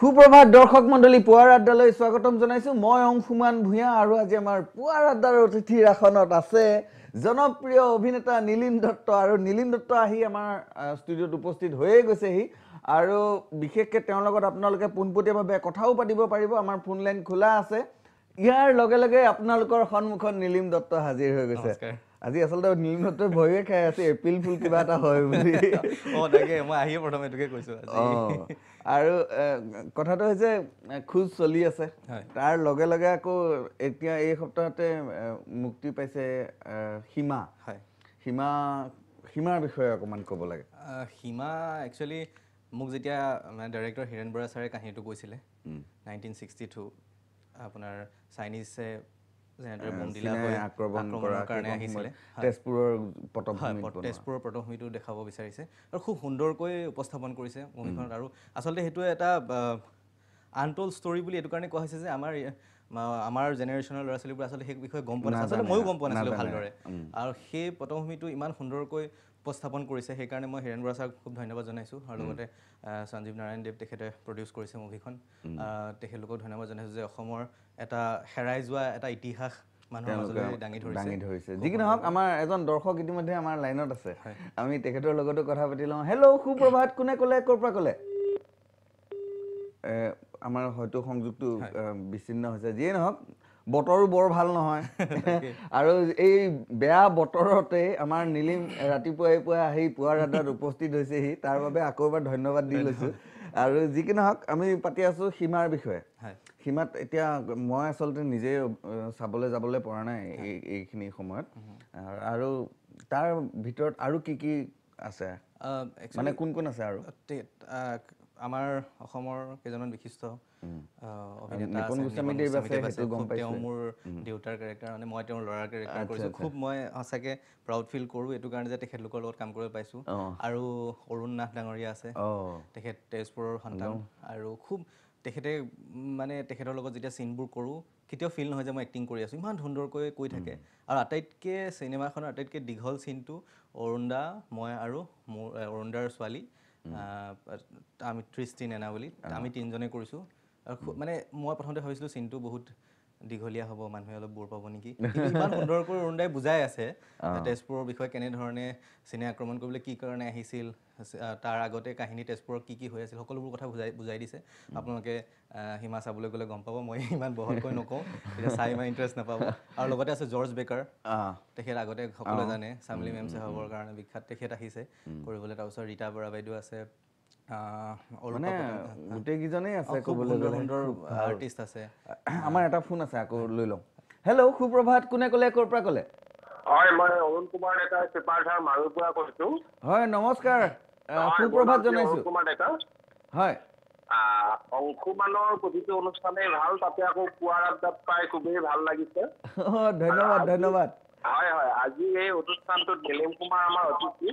সুপ্ৰভাত দৰ্শক মণ্ডলী পুৱাৰ আড্ডালৈ স্বাগতম জনাইছো মই অংশুমান ভূঞা আৰু আজি আমাৰ পুৱাৰ আড্ডাৰ অতিথিৰ আসনত আছে জনপ্ৰিয় অভিনেতা নীলিম দত্ত আৰু নীলিম দত্ত আহি আমাৰ ষ্টুডিঅ'ত উপস্থিত হৈয়ে গৈছেহি আৰু বিশেষকৈ তেওঁৰ লগত আপোনালোকে পোনপটীয়াভাৱে কথাও পাতিব পাৰিব আমাৰ ফোন লাইন খোলা আছে ইয়াৰ লগে লগে আপোনালোকৰ সন্মুখত নীলিম দত্ত হাজিৰ হৈ গৈছে আজি আসলতে নীলিম দত্তই ভয়ে খাই আছে এপ্ৰিল ফুল কিবা এটা হয় বুলি তাকে মই আহিয়ে প্ৰথমে এটোকে কৈছো আৰু কথাটো হৈছে খুজ চলি আছে তাৰ লগে লগে আকৌ এতিয়া এই সপ্তাহতে মুক্তি পাইছে সীমা সীমাৰ বিষয়ে অকমান ক'ব লাগে সীমা একচুৱেলি মোক যেতিয়া ডাইৰেক্টৰ হিৰেণ বৰা ছাৰে কাহিনীটো কৈছিলে 1962 আপোনাৰ চাইনিজে যেনেদৰে বমদিলা হৈ আক্ৰমণ কৰাৰ কাৰণে আহিছিলে তেজপুৰৰ পটভূমিটো দেখাব বিচাৰিছে আৰু খুব সুন্দৰকৈ উপস্থাপন কৰিছে মুভিখনত আৰু আচলতে সেইটো এটা আনটোল্ড ষ্টৰী বুলি এইটো কাৰণে কোৱা হৈছে যে আমাৰ জেনেৰেশ্যনৰ ল'ৰা ছোৱালীবোৰ আচলতে সেই বিষয়ে গম পোৱা নাছিল আচলতে ময়ো গম পোৱা নাছিলোঁ ভালদৰে আৰু সেই পটভূমিটো ইমান সুন্দৰকৈ উপস্থাপন কৰিছে সেইকাৰণে মই হিৰেণ বৰা ছাৰক খুব ধন্যবাদ জনাইছোঁ আৰু লগতে সঞ্জীৱ নাৰায়ণ দেৱ তেখেতে প্ৰডিউচ কৰিছে মুভিখন তেখেতলোকক ধন্যবাদ জনাইছোঁ যে অসমৰ এটা হেৰাই যোৱা এটা ইতিহাস মানুহৰ মাজলৈ দাঙি ধৰিছে যি কি নহওক আমাৰ এজন দৰ্শক ইতিমধ্যে আমাৰ লাইনত আছে আমি তেখেতৰ লগতো কথা পাতি লওঁ হেল্ল' সুপ্ৰভাত কোনে ক'লে ক'ৰ পৰা ক'লে আমাৰ হয়তো সংযোগটো বিচ্ছিন্ন হৈছে যিয়ে নহওক বতৰো বৰ ভাল নহয় আৰু এই বেয়া বতৰতে আমাৰ নীলিম ৰাতিপুৱাই আহি পুৱাৰ আড্ডাত উপস্থিত হৈছেহি তাৰ বাবে আকৌ এবাৰ ধন্যবাদ দি লৈছোঁ আৰু যি কি নহওক আমি পাতি আছোঁ সীমাৰ বিষয়ে সীমাত এতিয়া মই আচলতে নিজে চাবলৈ যাবলৈ পৰা নাই এইখিনি সময়ত আৰু তাৰ ভিতৰত আৰু কি আছে মানে কোন আছে আৰু আমাৰ অসমৰ কেইজনমান বিশিষ্ট অভিনেতা তেওঁ মোৰ দেউতাৰ কেৰেক্টাৰ মানে মই তেওঁৰ ল'ৰাৰ কেৰেক্টাৰ কৰিছোঁ খুব মই সঁচাকৈ প্ৰাউড ফিল কৰোঁ এইটো কাৰণে যে তেখেতলোকৰ লগত কাম কৰিব পাইছোঁ আৰু অৰুণ নাথ ডাঙৰীয়া আছে তেখেত তেজপুৰৰ সন্তান আৰু খুব তেখেতে মানে তেখেতৰ লগত যেতিয়া চিনবোৰ কৰোঁ কেতিয়াও ফিল নহয় যে মই এক্টিং কৰি আছোঁ ইমান সুন্দৰকৈ কৈ থাকে আৰু আটাইতকৈ চিনেমাখনৰ আটাইতকৈ দীঘল চিনটো অৰুণদা মই আৰু মোৰ অৰুণদাৰ ছোৱালী আমি তৃষ্টি নেনা বুলি আমি তিনিজনে কৰিছোঁ আৰু মানে মই প্ৰথমতে ভাবিছিলোঁ চিনটো বহুত দীঘলীয়া হ'ব মানুহে অলপ বোৰ পাব নেকি ইমান সুন্দৰকৈ অৰুণদাই বুজাই আছে তেজপুৰৰ বিষয়ে কেনেধৰণে চিনে আক্ৰমণ কৰিবলৈ কি কাৰণে আহিছিল তাৰ আগতে কাহিনী তেজপুৰৰ কি হৈ আছিল সকলোবোৰ কথা বুজাই দিছে আপোনালোকে সীমা চাবলৈ গ'লে গম পাব মই ইমান বহলকৈ নকওঁ তেতিয়া চাই ইমান ইণ্টাৰেষ্ট নাপাব আৰু লগতে আছে জৰ্জ বেকাৰ তেখেত আগতে সকলোৱে জানে চামলি মেম চাহাবৰ কাৰণে বিখ্যাত তেখেত আহিছে কৰিবলৈ তাৰপিছত ৰীতা বৰা বাইদেউ আছে গোটেইকেইজনেই আছে ক'বলৈ গ'লে সুন্দৰ আৰ্টিষ্ট আছে আমাৰ এটা ফোন আছে আকৌ লৈ লওঁ হেল্ল' সুপ্ৰভাত কোনে ক'লে ক'ৰ পৰা ক'লে হয় মই অৰুণ কুমাৰ ডেকা চিপাৰধাৰ মাৰুৰ পৰা কৈছোঁ হয় নমস্কাৰ সুপ্ৰভাত জনাইছোঁ কুমাৰ ডেকা হয় অংশুমানৰ প্ৰতিটো অনুষ্ঠানেই ভাল তাতে আকৌ পুৱাৰ আড্ডাত পাই খুবেই ভাল লাগিছে ধন্যবাদ হয় আজি এই অনুষ্ঠানটোত নীলিম কুমাৰ আমাৰ অতিথি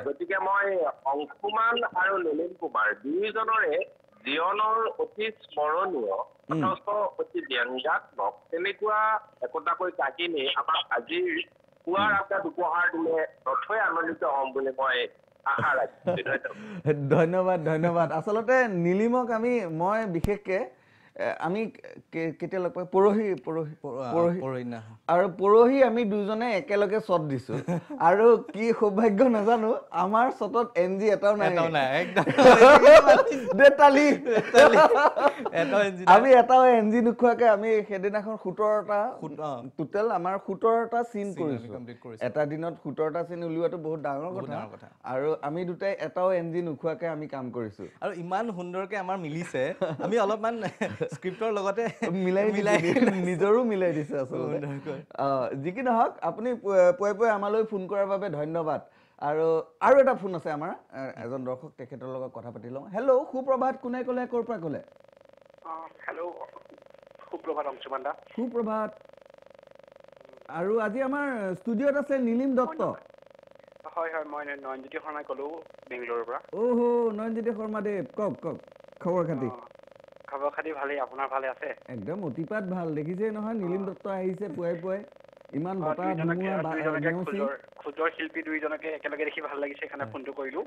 গতিকে মই অংশুমান আৰু নীলিম কুমাৰ দুয়োজনৰে জীৱনৰ অতি স্মৰণীয় অতি ব্যংগাত্মক তেনেকুৱা একোটাকৈ কাহিনী আমাক আজিৰ পুৱাৰ আড্ডাত উপহাৰ দিলে নথৈ আনন্দিত হ'ম বুলি মই আশা ৰাখিছোঁ ধন্যবাদ আচলতে নীলিমক মই বিশেষকৈ আমি কেতিয়া লগ পাই পৰহি আৰু পৰহি আমি দুজনে একেলগে শ্বট দিছো আৰু কি সৌভাগ্য নাজানো আমাৰ শ্বটত এনজি এটাও নাই আমি এটাও এনজি নোখোৱাকে আমি সেইদিনাখন 17টা টোটেল আমাৰ 17টা চিন কৰিছো এটা দিনত 17টা চিন উলিওৱাটো বহুত ডাঙৰ কথা আৰু আমি দুটাই এটাও এনজি নোখোৱাকে আমি কাম কৰিছো আৰু ইমান সুন্দৰকে আমাৰ মিলিছে আমি অলপমান স্ক্ৰিপ্টৰ লগতে মিলাই নিজৰো মিলাই দিছে আচলতে যি কি নহওক আপুনি পুৱাই আমালৈ ফোন কৰাৰ বাবে ধন্যবাদ আৰু এটা ফোন আছে আমাৰ এজন দৰ্শক তেখেতৰ লগত কথা পাতি লওঁ হেল্ল' সুপ্ৰভাত কোনে ক'লে ক'ৰ পৰা ক'লে হেল্ল' সুপ্ৰভাত অংশুমান দা সুপ্ৰভাত আৰু আজি আমাৰ ষ্টুডিঅ'ত আছে নীলিম দত্ত হয় মই নয়নজ্যোতি শৰ্মাই ক'লোঁ বেংগলোৰৰ পৰা নয়নজ্যোতি শৰ্মা দেৱ কওক খবৰ খাতি ভালেই আপোনাৰ ভালে আছে একদম অতিপাত ভাল দেখিছেই নহয় নীলিম দত্ত আহিছে পুৱাই ইমান বতাহ খোজৰ শিল্পী দুইজনকে একেলগে দেখি ভাল লাগিছে সেইকাৰণে ফোনটো কৰিলোঁ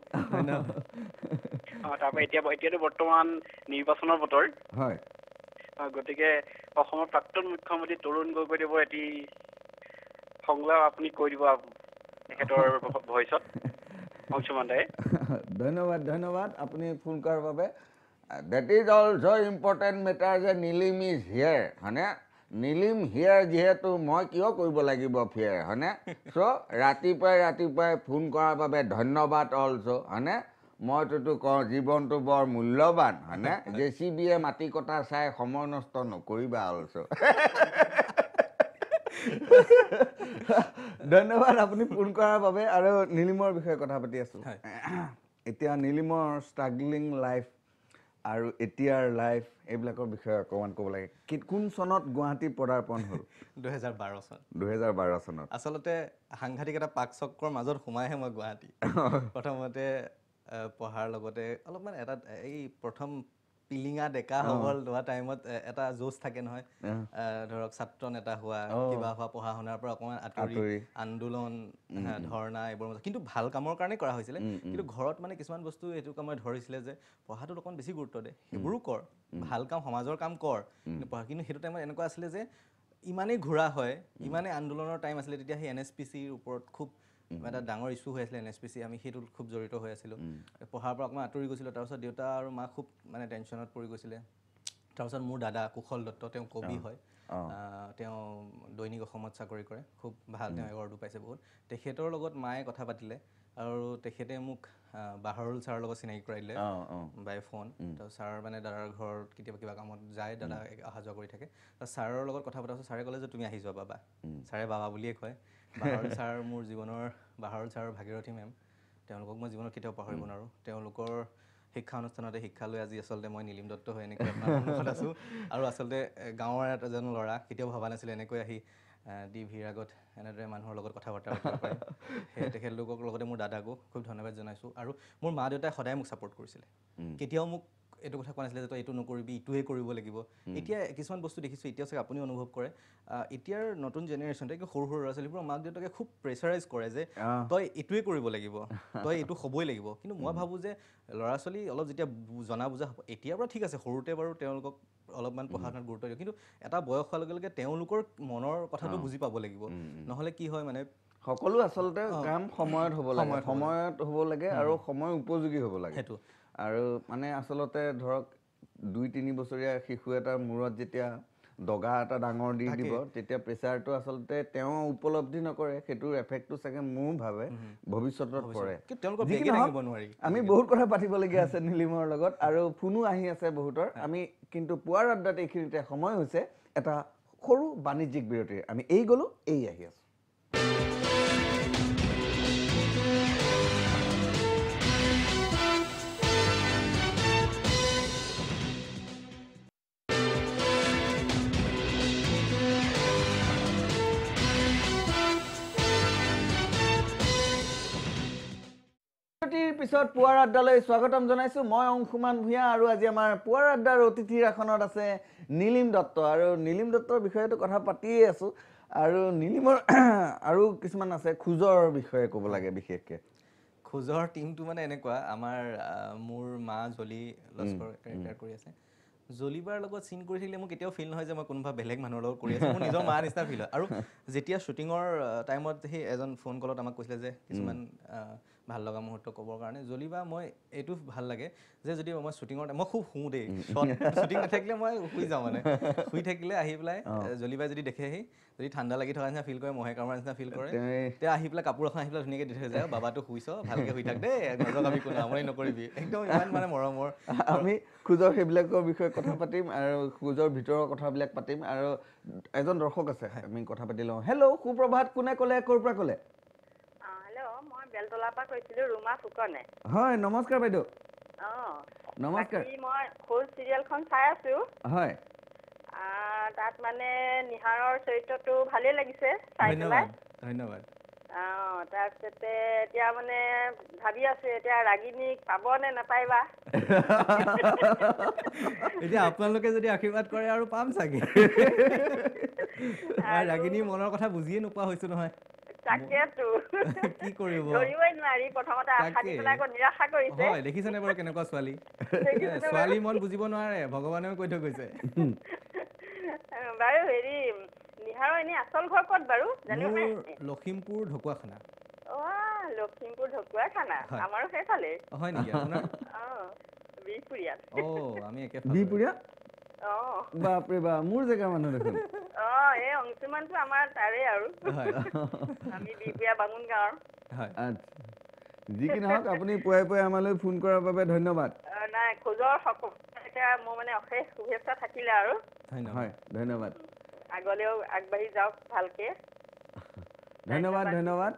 তাৰপৰা এতিয়াতো বৰ্তমান নিৰ্বাচনৰ বতৰ হয় গতিকে অসমৰ প্ৰাক্তন মুখ্যমন্ত্ৰী তৰুণ গগৈদেৱৰ এটি সংলাপ আপুনি কৈ দিব তেখেতৰ ভইচত অংশুমান দায়ে ধন্যবাদ আপুনি ফোন কৰাৰ বাবে that is also' important matter যে নীলিম ইজ হিয়াৰ হয়নে নীলিম হিয়াৰ যিহেতু মই কিয় কৰিব লাগিব ফিয়াৰ হয়নে চ' ৰাতিপুৱাই ফোন কৰাৰ বাবে ধন্যবাদ অলছ' হয়নে মইতোতো কওঁ জীৱনটো বৰ মূল্যৱান হয়নে JCBয়ে মাটি কটা চাই সময় নষ্ট নকৰিবা অলছ' ধন্যবাদ আপুনি ফোন কৰাৰ বাবে আৰু নীলিমৰ বিষয়ে কথা পাতি আছোঁ এতিয়া নীলিমৰ ষ্ট্ৰাগলিং লাইফ আৰু এতিয়াৰ লাইফ এইবিলাকৰ বিষয়ে অকণমান ক'ব লাগে কোন চনত গুৱাহাটী পদাৰ্পণ হ'ল 2012 চনত আচলতে সাংঘাতিক এটা পাক চক্ৰৰ মাজত সোমাইহে মই গুৱাহাটী প্ৰথমতে পঢ়াৰ লগতে অলপমান এটা এই প্ৰথম পিলিঙা ডেকা হ'বল হোৱা টাইমত এটা জোচ থাকে নহয় ধৰক ছাত্ৰ নেতা হোৱা কিবা হোৱা পঢ়া শুনাৰ পৰা অকণমান আঁতৰি আন্দোলন ধৰ্ণা এইবোৰ কিন্তু ভাল কামৰ কাৰণে কৰা হৈছিলে কিন্তু ঘৰত মানে কিছুমান বস্তু এইটো কামত ধৰিছিলে যে পঢ়াটোত অকণমান বেছি গুৰুত্ব দে সেইবোৰো কৰ ভাল কাম সমাজৰ কাম কৰ কিন্তু সেইটো টাইমত এনেকুৱা আছিলে যে ইমানেই ঘূৰা হয় ইমানেই আন্দোলনৰ টাইম আছিলে তেতিয়া সেই NSPCৰ ওপৰত খুব এটা ডাঙৰ ইছ্যু হৈ আছিলে NSPC আমি সেইটোত খুব জড়িত হৈ আছিলোঁ পঢ়াৰ পৰা অকণমান আঁতৰি গৈছিলোঁ তাৰপিছত দেউতা আৰু মা খুব মানে টেনশ্যনত পৰি গৈছিলে তাৰপিছত মোৰ দাদা কুশল দত্ত তেওঁ কবি হয় তেওঁ দৈনিক অসমত চাকৰি কৰে খুব ভাল তেওঁ এৱাৰ্ডো পাইছে বহুত তেখেতৰ লগত মায়ে কথা পাতিলে আৰু তেখেতে মোক বাহৰুল ছাৰৰ লগত চিনাকি কৰাই দিলে বাই ফোন তো ছাৰ মানে দাদাৰ ঘৰত কেতিয়াবা কিবা কামত যায় দাদা অহা যোৱা কৰি থাকে ছাৰৰ লগত কথা পতাৰ পিছত ছাৰে ক'লে যে তুমি আহি যোৱা বাবা ছাৰে বাবা বুলিয়ে কয় বাহৰুল ছাৰ মোৰ জীৱনৰ বাহৰুল ছাৰ আৰু ভাগীৰথী মেম তেওঁলোকক মই জীৱনত কেতিয়াও পাহৰিব নোৱাৰোঁ তেওঁলোকৰ শিক্ষা অনুষ্ঠানতে শিক্ষা লৈ আজি আচলতে মই নীলিম দত্ত হৈ এনেকৈ আপোনাৰ সন্মুখত আছোঁ আৰু আচলতে গাঁৱৰ এজন ল'ৰা কেতিয়াও ভবা নাছিলে এনেকৈ আহি DVৰ আগত এনেদৰে মানুহৰ লগত কথা বতৰা পাতিব পাৰিম সেই তেখেতলোকৰ লগতে মোৰ দাদাকো খুব ধন্যবাদ জনাইছোঁ আৰু মোৰ মা দেউতাই সদায় মোক ছাপোৰ্ট কৰিছিলে কেতিয়াও মোক এইটো কথা কোৱা নাছিলে যে তই এইটো নকৰিবি ইটোৱে কৰিব লাগিব এতিয়া কিছুমান বস্তু দেখিছোঁ এতিয়াও চাগে আপুনি অনুভৱ কৰে এতিয়াৰ নতুন জেনেৰেশ্যনতে সৰু সৰু ল'ৰা ছোৱালীবোৰৰ মাক দেউতাকে খুব প্ৰেছাৰাইজ কৰে যে তই এইটোৱে কৰিব লাগিব তই এইটো হ'বই লাগিব কিন্তু মই ভাবোঁ যে ল'ৰা ছোৱালী অলপ যেতিয়া জনা বুজা হ'ব এতিয়াৰ পৰা ঠিক আছে সৰুতে বাৰু তেওঁলোকক অলপমান পঢ়া শুনাত গুৰুত্ব দিওঁ কিন্তু এটা বয়স হোৱাৰ লগে লগে তেওঁলোকৰ মনৰ কথাটো বুজি পাব লাগিব নহ'লে কি হয় মানে সকলো আচলতে কাম সময়ত হ'ব লাগে আৰু সময় উপযোগী হ'ব লাগে সেইটো আৰু মানে আচলতে ধৰক 2-3 বছৰীয়া শিশু এটাৰ মূৰত যেতিয়া দগা এটা ডাঙৰ দি দিব তেতিয়া প্ৰেছাৰটো আচলতে তেওঁ উপলব্ধি নকৰে সেইটোৰ এফেক্টটো চাগে মোৰ ভাবে ভৱিষ্যতত পৰে আমি বহুত কথা পাতিবলগীয়া আছে নীলিমৰ লগত আৰু ফোনো আহি আছে বহুতৰ আমি কিন্তু পুৱাৰ আড্ডাত এইখিনিতে সময় হৈছে এটা সৰু বাণিজ্যিক বিৰতিৰ আমি এই গ'লো এই আহি আছোঁ পিছত পুৱাৰ আড্ডালৈ স্বাগতম জনাইছোঁ মই অংশুমান ভূঞা আৰু আজি আমাৰ পুৱাৰ আড্ডাৰ অতিথিৰ আসনত আছে নীলিম দত্ত আৰু নীলিম দত্তৰ বিষয়েতো কথা পাতিয়ে আছোঁ আৰু নীলিমৰ আৰু কিছুমান আছে খোজৰ বিষয়ে ক'ব লাগে বিশেষকৈ খোজৰ টিমটো মানে এনেকুৱা আমাৰ মোৰ মা জলি লস্কৰ কেৰেক্টাৰ কৰি আছে জলিবাৰ লগত চিন কৰি থাকিলে মোৰ কেতিয়াও ফিল নহয় যে মই কোনোবা বেলেগ মানুহৰ লগত কৰি আছোঁ মোৰ নিজৰ মা নিচিনা ফিল হয় আৰু যেতিয়া শ্বুটিঙৰ টাইমত সেই এজন ফোন কলত আমাক কৈছিলে যে কিছুমান ভাল লগা মুহূৰ্ত ক'বৰ কাৰণে জলিবা মই এইটো ভাল লাগে যে যদি মই শ্বুটিঙৰ মই খুব শুওঁ দেই শ্বুটিং নাথাকিলে মই শুই যাওঁ মানে শুই থাকিলে আহি পেলাই জলিবাই যদি দেখে আহি যদি ঠাণ্ডা লাগি থকা নিচিনা ফিল কৰে মহে কামোৰা নিচিনা ফিল কৰে তেতিয়া আহি পেলাই কাপোৰ এখন আহি পেলাই ধুনীয়াকৈ দি থৈ যায় বাবাটো শুইছ ভালকৈ শুই থাক দেই নজগাবি কোনো আমনি নকৰিবি একদম ইমান মানে মৰমৰ আমি খোজৰ সেইবিলাকৰ বিষয়ে কথা পাতিম আৰু খোজৰ ভিতৰৰ কথাবিলাক পাতিম আৰু এজন দৰ্শক আছে আমি কথা পাতি লওঁ হেল্ল' সুপ্ৰভাত কোনে ক'লে ক'ৰ পৰা ক'লে মই বেলতলাৰ পৰা কৈছিলোঁ ৰুমা ফুকনে হয় নমস্কাৰ বাইদেউ নমস্কাৰ মই খোজ চিৰিয়েলখন চাই আছোঁ হয় তাত মানে নিহাৰৰ চৰিত্ৰটো ভালেই লাগিছে চাই পেলাই ধন্যবাদ তাৰপিছতে এতিয়া মানে ভাবি আছোঁ এতিয়া ৰাগিনীক পাব নে নাপায় বা এতিয়া আপোনালোকে যদি আশীৰ্বাদ কৰে আৰু পাম চাগে ৰাগিনীৰ মনৰ কথা বুজিয়ে নোপোৱা হৈছোঁ নহয় তাকেতো কি কৰিব ধৰিবই নোৱাৰি প্ৰথমতে আশা দি পেলাই আকৌ নিৰাশা কৰিছে হয় দেখিছেনে বাৰু কেনেকুৱা ছোৱালী ছোৱালী মন বুজিব নোৱাৰে ভগৱানেও কৈ থৈ গৈছে বাৰু হেৰি নিহাৰৰ এনে আচল ঘৰ ক'ত বাৰু জানিব মোৰ পাৰিম লখিমপুৰ ঢকুৱাখানা লখিমপুৰ ঢকুৱাখানা আমাৰো সেইফালে হয় নেকি আপোনাৰ বিহপুৰীয়াত আমি একে বিহপুৰীয়া বাপৰে বাপ মোৰ জেগাৰ মানুহ দেখোন এই অংশুমানটো আমাৰ তাৰে আৰু আমি বিহপুৰীয়া বামুণ গাঁৱৰ যি কি নহওক আপুনি পুৱাই পুৱাই আমালৈ ফোন কৰাৰ বাবে ধন্যবাদ নাই খোজৰ এতিয়া মোৰ মানে অশেষ শুভেচ্ছা থাকিলে আৰু হয় ধন্যবাদ আগলেও আগবাঢ়ি যাওক ভালকে ধন্যবাদ ধন্যবাদ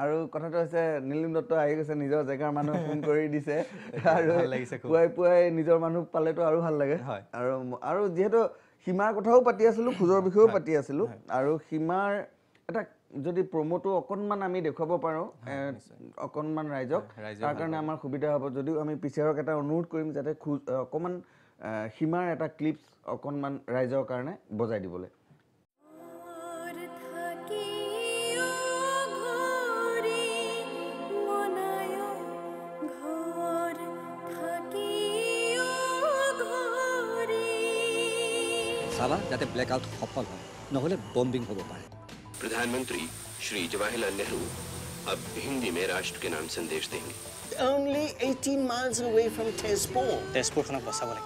আৰু কথাটো হৈছে নীলিম দত্ত আহি গৈছে নিজৰ জেগাৰ মানুহ ফোন কৰি দিছে আৰু পুৱাই পুৱাই নিজৰ মানুহ পালেতো আৰু ভাল লাগে আৰু যিহেতু সীমাৰ কথাও পাতি আছিলোঁ খোজৰ বিষয়েও পাতি আছিলোঁ আৰু সীমাৰ এটা যদি প্ৰমোটো অকণমান আমি দেখুৱাব পাৰোঁ অকণমান ৰাইজক তাৰ কাৰণে আমাৰ সুবিধা হ'ব যদিও আমি পিছৰক এটা অনুৰোধ কৰিম যাতে অকণমান সীমাৰ এটা ক্লিপছ অকণমান ৰাইজৰ কাৰণে বজাই দিবলৈ साला जाते ब्लैकआउट सफल हो নহলে बॉम्बिंग हो पाए प्रधानमंत्री श्री जवाहरलाल नेहरू अब हिंदी में राष्ट्र के नाम संदेश देंगे Only 18 miles away from Tezpur. Tezpur खाना बसा बोले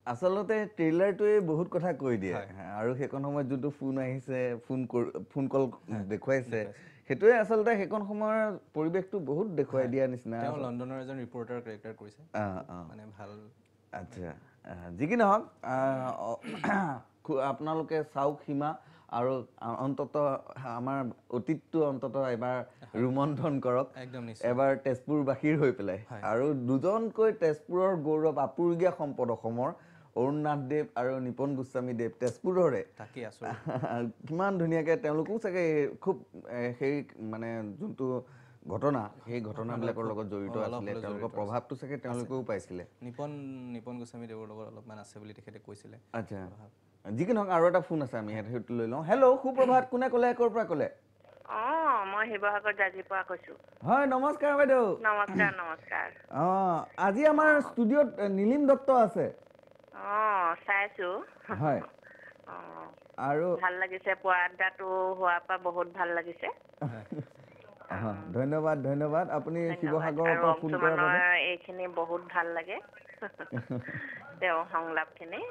আচলতে ট্ৰেইলাৰটোৱে বহুত কথা কৈ দিয়ে আৰু সেইখন সময়ত যোনটো ফোন আহিছে ফোন কল দেখুৱাইছে সেইটোৱে আচলতে সেইখন সময়ৰ পৰিৱেশটো বহুত দেখুৱাই দিয়া নিচিনা তেওঁ লণ্ডনৰ এজন ৰিপৰ্টাৰ কেৰেক্টাৰ কৰিছে মানে ভাল আচ্ছা যি কি নহওক আপোনালোকে চাওক সীমা আৰু অন্তত আমাৰ অতীতটো অন্তত এবাৰ ৰোমন্থন কৰক এবাৰ তেজপুৰবাসীৰ হৈ পেলাই আৰু দুজনকৈ তেজপুৰৰ গৌৰৱ আপুৰুগীয়া সম্পদ অসমৰ অৰুণনাথ দেৱ আৰু নিপন গোস্বামী দেৱ তেজপুৰৰে কিমান ধুনীয়াকৈ তেওঁলোকেও চাগে খুব সেই মানে যোনটো ঘটনা সেই ঘটনাবিলাকৰ লগত জড়িত আছিলে তেওঁলোকৰ প্ৰভাৱটো চাগে তেওঁলোকেও পাইছিলে নিপন গোস্বামী দেৱৰ লগত অলপমান আছে বুলি তেখেতে কৈছিলে আচ্ছা যি কি নহওক আৰু এটা ফোন আছে আমি সেইটো লৈ লওঁ হেল্ল' সুপ্ৰভাত কোনে ক'লে ক'ৰ পৰা ক'লে মই শিৱসাগৰ জাজিৰ পৰা কৈছো হয় নমস্কাৰ বাইদেউ নমস্কাৰ আজি আমাৰ ষ্টুডিঅ'ত নীলিম দত্ত আছে চাইছো হয় আৰু ভাল লাগিছে পুৱা আড্ডাটো হোৱাৰ পৰা বহুত ভাল লাগিছে ধন্যবাদ ধন্যবাদ আপুনি শিৱসাগৰৰ পৰা ফোন কৰাৰ বাবে এইখিনি বহুত ভাল লাগে তেওঁ সংলাপখিনি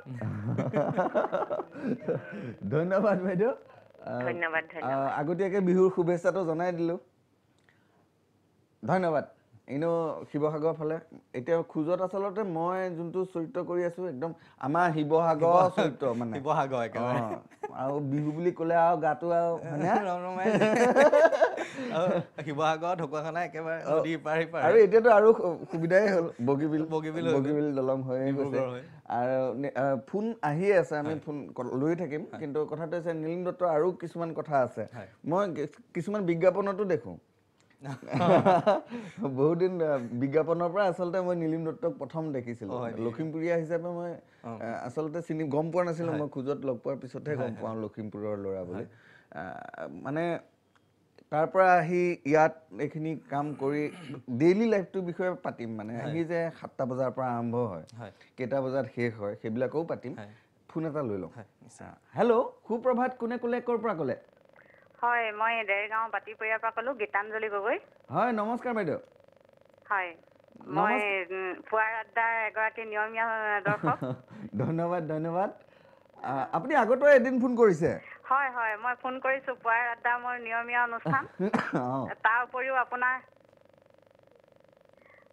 ধন্যবাদ বাইদেউ ধন্যবাদ আগতীয়াকৈ বিহুৰ শুভেচ্ছাটো জনাই দিলোঁ ধন্যবাদ এনেও শিৱসাগৰ ফালে এতিয়া খোজত আচলতে মই যোনটো চৰিত্ৰ কৰি আছো একদম আমাৰ শিৱসাগৰ চৰিত্ৰ মানে শিৱসাগৰ একেবাৰে আৰু বিহু বুলি ক'লে আৰু গাটো আৰু শিৱসাগৰ ঢকুৱাখানা একেবাৰে নদীৰ পাৰি আৰু এতিয়াতো আৰু সুবিধাই হ'ল বগীবিল দলং হৈয়ে গৈছে আৰু ফোন আহিয়ে আছে আমি ফোন লৈ থাকিম কিন্তু কথাটো হৈছে নীলিম দত্তৰ আৰু কিছুমান কথা আছে মই কিছুমান বিজ্ঞাপনতো দেখোঁ বহুত দিন বিজ্ঞাপনৰ পৰা আচলতে মই নীলিম দত্তক প্ৰথম দেখিছিলোঁ লখিমপুৰীয়া হিচাপে মই আচলতে গম পোৱা নাছিলোঁ মই খোজত লগ পোৱাৰ পিছতহে গম পাওঁ লখিমপুৰৰ ল'ৰা বুলি মানে তাৰ পৰা আহি ইয়াত এইখিনি কাম কৰি ডেইলি লাইফটোৰ বিষয়ে পাতিম মানে আহি যে 7টা বজাৰ পৰা আৰম্ভ হয় কেইটা বজাত শেষ হয় সেইবিলাকও পাতিম ফোন এটা লৈ লওঁ হেল্ল' সুপ্ৰভাত কোনে ক'লে ক'ৰ পৰা ক'লে হয় মই দেৰগাঁও বাতিপৰীয়াৰ পৰা ক'লো গীতাঞ্জলি গগৈ হয় নমস্কাৰ বাইদেউ হয় মই পুৱাৰ আড্ডাৰ এগৰাকী নিয়মীয়া দৰ্শক ধন্যবাদ ধন্যবাদ আপুনি আগতো এদিন ফোন কৰিছে হয় হয় মই ফোন কৰিছো পুৱাৰ আড্ডা মোৰ নিয়মীয়া অনুষ্ঠান তাৰ উপৰিও আপোনাৰ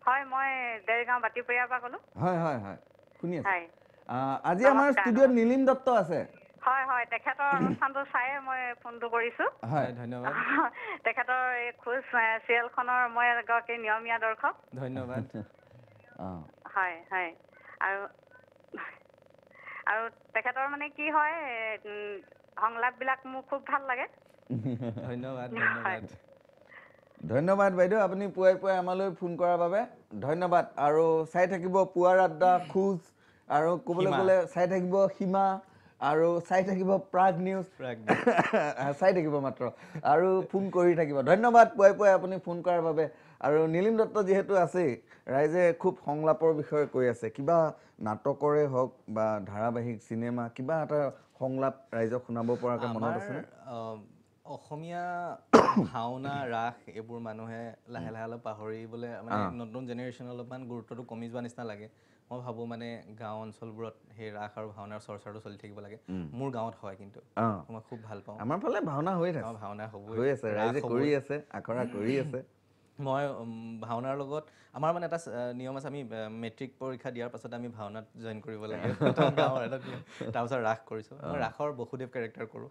হয় মই দেৰগাঁও বাতিপৰীয়াৰ পৰা ক'লো হয় হয় হয় শুনি আছো আজি আমাৰ ষ্টুডিঅ'ত নীলিম দত্ত আছে হয় হয় তেখেতৰ অনুষ্ঠানটো চায়ে মই ফোনটো কৰিছো হয় ধন্যবাদ তেখেতৰ এই খোজ চিৰিয়েলখনৰ মই এগৰাকী নিয়মীয়া দৰ্শক ধন্যবাদ হয় হয় আৰু তেখেতৰ মানে কি হয় সংলাপবিলাক মোৰ খুব ভাল লাগে ধন্যবাদ ধন্যবাদ বাইদেউ আপুনি পুৱাই পুৱাই আমালৈ ফোন কৰাৰ বাবে ধন্যবাদ আৰু চাই থাকিব পুৱাৰ আড্ডা খোজ আৰু ক'বলৈ গ'লে চাই থাকিব সীমা আৰু চাই থাকিব প্ৰাগ নিউজ চাই থাকিব মাত্ৰ আৰু ফোন কৰি থাকিব ধন্যবাদ পুৱাই পুৱাই আপুনি ফোন কৰাৰ বাবে আৰু নীলিম দত্ত যিহেতু আছে ৰাইজে খুব সংলাপৰ বিষয়ে কৈ আছে কিবা নাটকৰে হওক বা ধাৰাবাহিক চিনেমা কিবা এটা সংলাপ ৰাইজক শুনাব পৰাকৈ মনত আছে অসমীয়া ভাওনা ৰাস এইবোৰ মানুহে লাহে লাহে অলপ পাহৰিবলৈ মানে নতুন জেনেৰেশ্যন অলপমান গুৰুত্বটো কমি যোৱা নিচিনা লাগে মই ভাবোঁ মানে গাঁও অঞ্চলবোৰত সেই ৰাস আৰু ভাওনাৰ চৰ্চাটো চলি থাকিব লাগে মোৰ গাঁৱত হয় কিন্তু মই খুব ভাল পাওঁ আমাৰ ফালে ভাওনা হৈ থাকে ভাওনা হৈ আছে ৰাইজে কৰি আছে আখৰা কৰি আছে মই ভাওনাৰ লগত আমাৰ মানে এটা নিয়ম আছে আমি মেট্ৰিক পৰীক্ষা দিয়াৰ পাছত আমি ভাওনাত জইন কৰিব লাগে গাঁৱৰ এটা তাৰপিছত ৰাস কৰিছোঁ মই ৰাসৰ বসুদেৱ কেৰেক্টাৰ কৰোঁ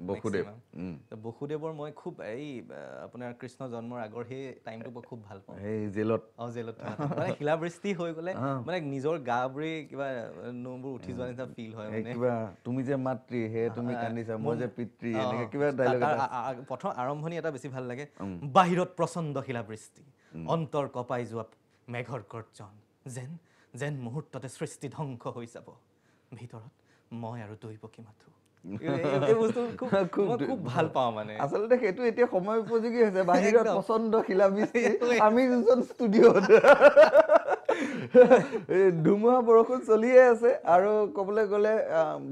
বসুদেৱৰ মই খুব এই আপোনাৰ কৃষ্ণ জন্মৰ আগৰ সেই টাইমটো মই খুব ভাল পাওঁ এই জেলত জেলত মানে শিলাবৃষ্টি হৈ গ'লে মানে নিজৰ গাবোৰে কিবা নোমবোৰ উঠি যোৱা নিচিনা ফিল হয় মানে কিবা তুমি যে মাতৃ হে তুমি কান্দিছা মই যে পিতৃ এনেকৈ কিবা ডাইলগ প্ৰথম আৰম্ভণি এটা বেছি ভাল লাগে বাহিৰত প্ৰচণ্ড শিলাবৃষ্টি অন্তৰ কপাই যোৱা মেঘৰ গৰ্জন যেন যেন মুহূৰ্ততে সৃষ্টি ধ্বংস হৈ যাব ভিতৰত মই আৰু দৈৱকী মাথো এই বস্তু খুব ভাল পাওঁ মানে আচলতে সেইটো এতিয়া সময় উপযোগী হৈছে বাহিৰত প্ৰচণ্ড শিলাবৃষ্টি আমি দুজন ষ্টুডিঅ'ত ধুমুহা বৰষুণ চলিয়ে আছে আৰু ক'বলৈ গ'লে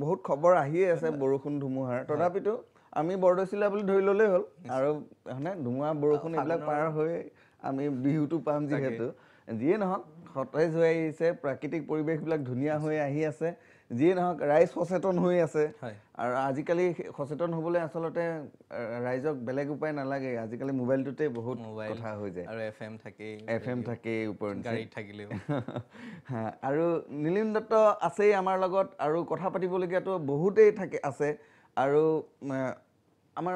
বহুত খবৰ আহিয়ে আছে বৰষুণ ধুমুহাৰ তথাপিতো আমি বৰদৈচিলা বুলি ধৰি ল'লেই হ'ল আৰু মানে ধুমুহা বৰষুণ এইবিলাক পাৰ হৈ আমি বিহুটো পাম যিহেতু যিয়ে নহওক সতেজ হৈ আহিছে প্ৰাকৃতিক পৰিৱেশবিলাক ধুনীয়া হৈ আহি আছে যিয়ে নহওক ৰাইজ সচেতন হৈ আছে আৰু আজিকালি সচেতন হ'বলৈ আচলতে ৰাইজক বেলেগ উপায় নালাগে আজিকালি মোবাইলটোতে বহুত কথা হৈ যায় আৰু FM থাকেই ওপৰত গাড়ীত থাকিলেও আৰু নীলিম দত্ত আছেই আমাৰ লগত আৰু কথা পাতিবলগীয়াটো বহুতেই আছে আৰু আমাৰ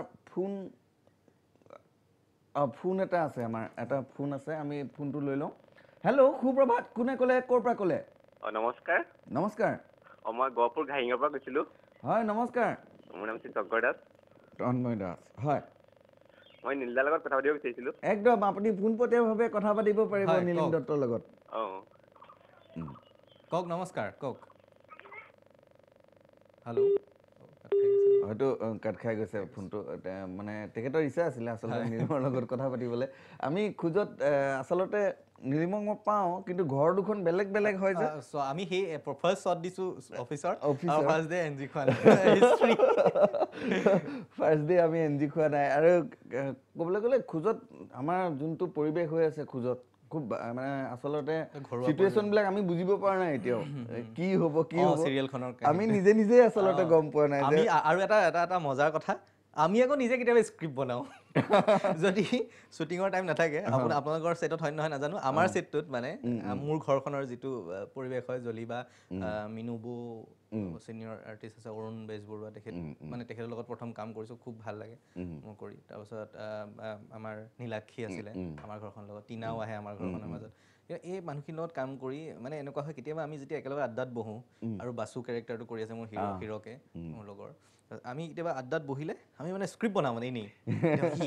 ফোন এটা আছে আমাৰ এটা ফোন আছে আমি ফোনটো লৈ লওঁ হেল্ল' সুপ্ৰভাত কোনে ক'লে ক'ৰ পৰা ক'লে নমস্কাৰ নমস্কাৰ মই গহপুৰ ঘাইঙৰ পৰা কৈছিলোঁ হয় নমস্কাৰ মোৰ নাম তন্ময় দাস হয় মই নীলদাৰ লগত কথা পাতিব বিচাৰিছিলোঁ একদম আপুনি পোনপটীয়াভাৱে কথা পাতিব পাৰিব নীলিম দত্তৰ লগত কওক নমস্কাৰ কওক হেল্ল' হয়তো কাট খাই গৈছে ফোনটো মানে তেখেতৰ ইচ্ছা আছিলে আচলতে নীলিমৰ লগত কথা পাতিবলৈ আমি খোজত আচলতে নীলিমক মই পাওঁ কিন্তু ঘৰ দুখন বেলেগ বেলেগ হয় যে আমি সেই ফাৰ্ষ্ট শ্বট দিছোঁ অফিচৰ ফাৰ্ষ্ট ডে এনজি খোৱা নাই ফাৰ্ষ্ট ডে আমি এনজি খোৱা নাই আৰু ক'বলৈ গ'লে খোজত আমাৰ যোনটো পৰিৱেশ হৈ আছে খোজত খুব মানে আচলতে চিটুৱেশ্যনবিলাক আমি বুজিব পৰা নাই এতিয়াও কি হ'ব চিৰিয়েলখনৰ আমি নিজে আচলতে গম পোৱা নাই আমি আৰু এটা মজাৰ কথা আমি আকৌ নিজে কেতিয়াবা স্ক্ৰিপ্ট বনাওঁ যদি শ্বুটিঙৰ টাইম নাথাকে আপোনালোকৰ ছেটত হয় নহয় নাজানো আমাৰ ছেটটোত মানে মোৰ ঘৰখনৰ যিটো পৰিৱেশ হয় জলি বা মিনুবু চিনিয়ৰ আৰ্টিষ্ট আছে অৰুণ বেজবৰুৱা তেখেতৰ লগত প্ৰথম কাম কৰিছোঁ খুব ভাল লাগে মোৰ কৰি তাৰপিছত আমাৰ নীলাক্ষী আছিলে আমাৰ ঘৰখনৰ লগত টিনাও আহে আমাৰ ঘৰখনৰ মাজত এই মানুহখিনিৰ লগত কাম কৰি মানে এনেকুৱা হয় কেতিয়াবা আমি যেতিয়া একেলগে আড্ডাত বহোঁ আৰু বাসু কেৰেক্টাৰটো কৰি আছে মোৰ হিৰকে মোৰ লগৰ আমি কেতিয়াবা আড্ডাত বহিলে আমি মানে স্ক্ৰিপ্ট বনাওঁ মানে এনেই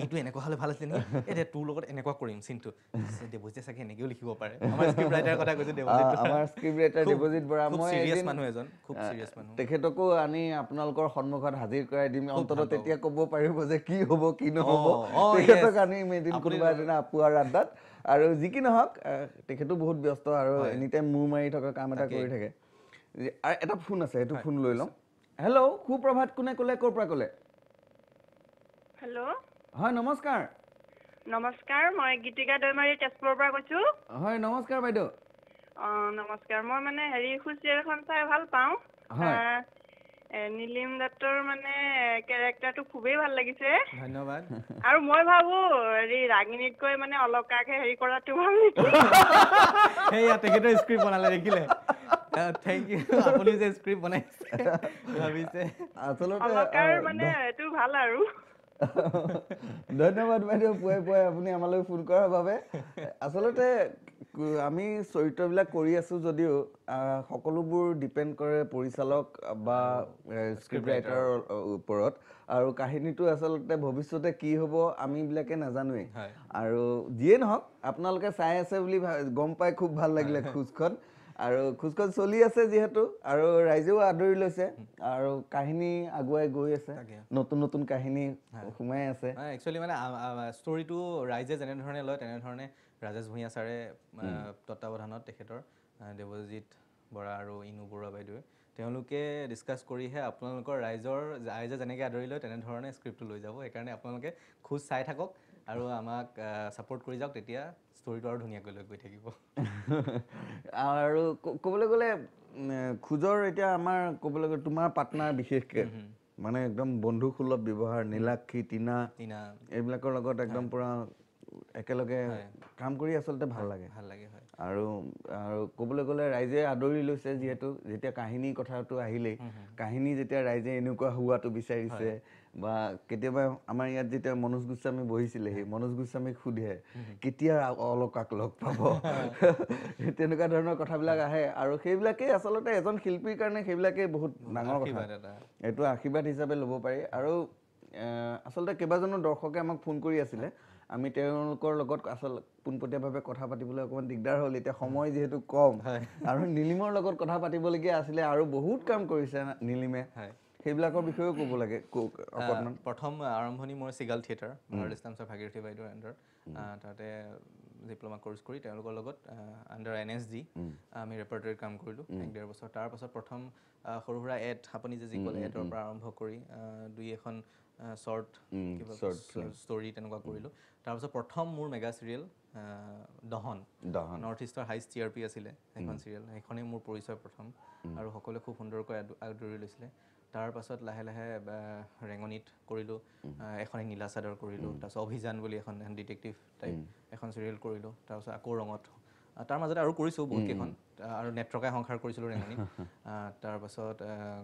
এইটো এনেকুৱা হ'লে ভাল আছিলে নেকি এই তোৰ লগত এনেকুৱা কৰিম চিনটো দেৱজিতে চাগে এনেকৈও লিখিব পাৰে আমাৰ স্ক্ৰিপ্ট ৰাইটাৰৰ কথা কৈছে আমাৰ স্ক্ৰিপ্ট ৰাইটাৰ দেৱজিত বৰা মই চিৰিয়াছ মানুহ এজন খুব চিৰিয়াছ মানুহ তেখেতকো আনি আপোনালোকৰ সন্মুখত হাজিৰ কৰাই দিম অন্ততঃ তেতিয়া ক'ব পাৰিব যে কি হ'ব কি নহ'ব তেখেতক আনি এদিন কোনোবা এদিনা আপুৱাৰ আড্ডাত আৰু যি কি নহওক তেখেতো বহুত ব্যস্ত আৰু এনি টাইম মূৰ মাৰি থকা কাম এটা কৰি থাকে আৰু এটা ফোন আছে সেইটো ফোন লৈ লওঁ হেল্ল' সুপ্ৰভাত কোনে ক'লে ক'ৰ পৰা ক'লে হেল্ল' হয় নমস্কাৰ নমস্কাৰ মই গীতিকা দৈমাৰী তেজপুৰৰ পৰা কৈছোঁ হয় নমস্কাৰ বাইদেউ নমস্কাৰ মই মানে চিৰিয়েলখন চাই ভাল পাওঁ নীলিম দত্তৰ মানে কেৰেক্টাৰটো খুবেই ভাল লাগিছে ধন্যবাদ আৰু মই ভাবোঁ ৰাগিনীতকৈ মানে অলকাকে কৰাটো ভাল নেকি সেয়া তেখেতৰ স্ক্ৰিপ্ট বনালে দেখিলে থেংক ইউ আপুনি যে স্ক্ৰিপ্ট বনাইছে ভাবিছে আচলতে অলকাৰ মানে এইটো ভাল আৰু ধন্যবাদ বাইদেউ পুৱাই আপুনি আমালৈ ফোন কৰাৰ বাবে আচলতে আমি চৰিত্ৰবিলাক কৰি আছোঁ যদিও সকলোবোৰ ডিপেণ্ড কৰে পৰিচালক বা স্ক্ৰিপ্ট ৰাইটাৰৰ ওপৰত আৰু কাহিনীটো আচলতে ভৱিষ্যতে কি হ'ব আমিবিলাকে নাজানোৱেই আৰু যিয়ে নহওক আপোনালোকে চাই আছে বুলি গম পাই খুব ভাল লাগিলে খোজখন আৰু খোজখন চলি আছে যিহেতু আৰু ৰাইজেও আদৰি লৈছে আৰু কাহিনী আগুৱাই গৈ আছে নতুন নতুন কাহিনী সোমাই আছে একচুৱেলি মানে ষ্টৰিটো ৰাইজে যেনেধৰণে লয় তেনেধৰণে ৰাজেশ ভূঞা ছাৰে তত্বাৱধানত তেখেতৰ দেৱজিৎ বৰা আৰু ইনু বৰুৱা বাইদেৱে তেওঁলোকে ডিছকাছ কৰিহে আপোনালোকৰ ৰাইজে যেনেকৈ আদৰি লয় তেনেধৰণে স্ক্ৰিপ্টটো লৈ যাব সেইকাৰণে আপোনালোকে খোজ চাই থাকক আৰু আমাক ছাপোৰ্ট কৰি যাওক তেতিয়া ষ্টৰিটো আৰু ধুনীয়াকৈ লৈ গৈ থাকিব আৰু ক'বলৈ গ'লে খোজৰ এতিয়া আমাৰ ক'বলৈ গ'লে তোমাৰ পাৰ্টনাৰ বিশেষকৈ মানে একদম বন্ধুসুলভ ব্যৱহাৰ নীলাক্ষী টিনা এইবিলাকৰ লগত একদম পুৰা একেলগে কাম কৰি আচলতে ভাল লাগে হয় আৰু ক'বলৈ গ'লে ৰাইজে আদৰি লৈছে যিহেতু যেতিয়া কাহিনী কথাটো আহিলেই কাহিনী যেতিয়া ৰাইজে এনেকুৱা হোৱাটো বিচাৰিছে বা কেতিয়াবা আমাৰ ইয়াত যেতিয়া মনোজ গোস্বামী বহিছিলে সেই মনোজ গোস্বামীক সোধে কেতিয়া অলকাক লগ পাব তেনেকুৱা ধৰণৰ কথাবিলাক আহে আৰু সেইবিলাকেই আচলতে এজন শিল্পীৰ কাৰণে সেইবিলাকেই বহুত ডাঙৰ কথা এইটো আশীৰ্বাদ হিচাপে ল'ব পাৰি আৰু আচলতে কেইবাজনো দৰ্শকে আমাক ফোন কৰি আছিলে আমি তেওঁলোকৰ লগত আচলতে পোনপটীয়াভাৱে কথা পাতিবলৈ অকণমান দিগদাৰ হ'ল এতিয়া সময় যিহেতু কম আৰু নীলিমৰ লগত কথা পাতিবলগীয়া আছিলে আৰু বহুত কাম কৰিছে নীলিমে সেইবিলাকৰ বিষয়েও ক'ব লাগে অকণমান প্ৰথম আৰম্ভণি মোৰ চিগাল থিয়েটাৰ ভাৰতীয় ইছলামছৰ ভাগীৰথী বাইদেউৰ আণ্ডাৰত তাতে ডিপ্ল'মা কোৰ্চ কৰি তেওঁলোকৰ লগত আণ্ডাৰ NSG আমি ৰেপাৰ্টৰীত কাম কৰিলোঁ 1.5 বছৰ তাৰপাছত প্ৰথম সৰু সুৰা এড আপুনি যি ক'লে এডৰ পৰা আৰম্ভ কৰি 2-এখন শ্বৰ্ট ষ্টৰি তেনেকুৱা কৰিলোঁ তাৰপাছত প্ৰথম মোৰ মেগা চিৰিয়েল দহন নৰ্থ ইষ্টৰ হাইষ্ট TRP আছিলে সেইখন চিৰিয়েল সেইখনেই মোৰ পৰিচয় প্ৰথম আৰু সকলোৱে খুব সুন্দৰকৈ আদৰি লৈছিলে তাৰপাছত লাহে লাহে ৰেঙনিত কৰিলোঁ এখন নীলা চাদৰ কৰিলোঁ তাৰপিছত অভিযান বুলি এখন ডিটেক্টিভ টাইপ এখন চিৰিয়েল কৰিলোঁ তাৰপিছত আকৌ ৰঙত তাৰ মাজতে আৰু কৰিছোঁ বহুতকেইখন আৰু নেত্ৰকাই সংসাৰ কৰিছিলোঁ ৰেঙনিত তাৰপাছত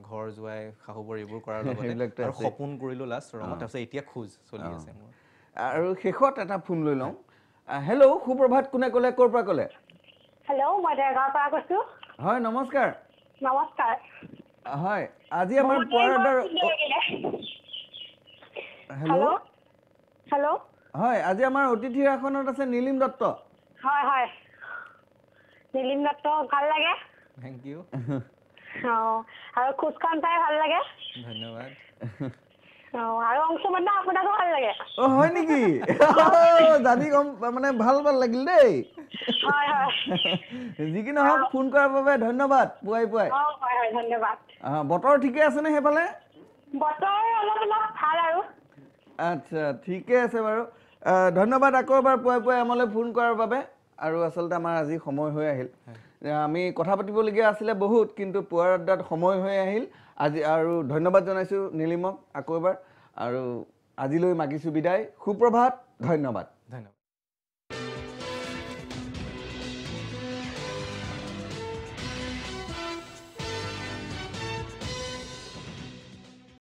ঘৰ জোৱাই শাহুবৰ এইবোৰ কৰাৰ লগতে আৰু সপোন কৰিলোঁ লাষ্ট ৰঙত তাৰপিছত এতিয়া খোজ চলি আছে মোৰ আৰু শেষত এটা ফোন লৈ লওঁ হেল্ল' সুপ্ৰভাত কোনে ক'লে ক'ৰ পৰা ক'লে হেল্ল' মই দেৰগাঁৱৰ পৰা কৈছোঁ হয় নমস্কাৰ নমস্কাৰ হয় আজি আমাৰ পুৱাৰদাৰ হেল্ল' হেল্ল' হয় আজি আমাৰ অতিথিৰ আসনত আছে নীলিম দত্ত হয় হয় নীলিম দত্ত ভাল লাগে থেংক ইউ আৰু খোজখন চাই ভাল লাগে ধন্যবাদ আৰু অংশমান আপোনাকো ভাল লাগে হয় নেকি জানি গম মানে ভাল লাগিল দেই যি কি নহওক ফোন কৰাৰ বাবে ধন্যবাদ পুৱাই পুৱাই ধন্যবাদ বতৰ ঠিকে আছেনে সেইফালে বতৰ অলপ ভাল আৰু আচ্ছা ঠিকে আছে বাৰু ধন্যবাদ আকৌ এবাৰ পুৱাই পুৱাই আমালৈ ফোন কৰাৰ বাবে আৰু আচলতে আমাৰ আজি সময় হৈ আহিল আমি কথা পাতিবলগীয়া আছিলে বহুত কিন্তু পুৱাৰ আড্ডাত সময় হৈ আহিল আজি আৰু ধন্যবাদ জনাইছোঁ নীলিমক আকৌ এবাৰ আৰু আজিলৈ মাগিছোঁ বিদায় সুপ্ৰভাত ধন্যবাদ